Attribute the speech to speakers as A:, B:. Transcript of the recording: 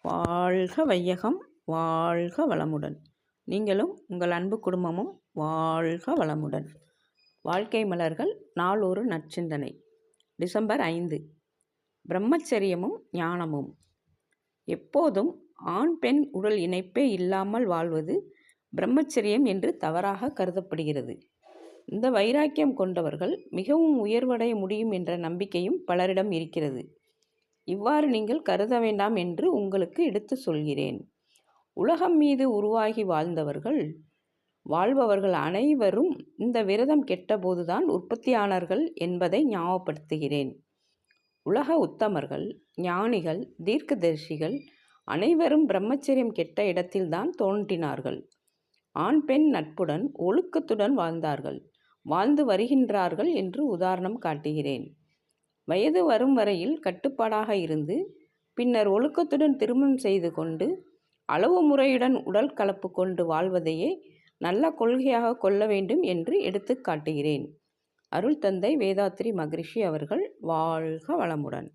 A: வாழ்க வையகம், வாழ்க வளமுடன். நீங்களும் உங்கள் அன்பு குடும்பமும் வாழ்க வளமுடன். வாழ்க்கை மலர்கள் நாளொரு நற்சிந்தனை. டிசம்பர் 5. பிரம்மச்சரியமும் ஞானமும். எப்போதும் ஆண் பெண் உடல் இணைப்பே இல்லாமல் வாழ்வது பிரம்மச்சரியம் என்று தவறாக கருதப்படுகிறது. இந்த வைராக்கியம் கொண்டவர்கள் மிகவும் உயர்வடைய முடியும் என்ற நம்பிக்கையும் பலரிடம் இருக்கிறது. இவ்வாறு நீங்கள் கருத வேண்டாம் என்று உங்களுக்கு எடுத்து சொல்கிறேன். உலகம் மீது உருவாகி வாழ்பவர்கள் அனைவரும் இந்த விரதம் கெட்டபோதுதான் உற்பத்தியானார்கள் என்பதை ஞாபகப்படுத்துகிறேன். உலக உத்தமர்கள், ஞானிகள், தீர்க்கதரிசிகள் அனைவரும் பிரம்மச்சரியம் கெட்ட இடத்தில்தான் தோன்றினார்கள். ஆண் பெண் நட்புடன் ஒழுக்கத்துடன் வாழ்ந்து வருகின்றார்கள் என்று உதாரணம் காட்டுகிறேன். வயது வரும் வரையில் கட்டுப்பாடாக இருந்து பின்னர் ஒழுக்கத்துடன் திருமணம் செய்து கொண்டு அளவு முறையுடன் உடல் கலப்பு கொண்டு வாழ்வதையே நல்ல கொள்கையாக கொள்ள வேண்டும் என்று எடுத்து காட்டுகிறேன். அருள் தந்தை வேதாத்ரி மகரிஷி அவர்கள் வாழ்க வளமுடன்.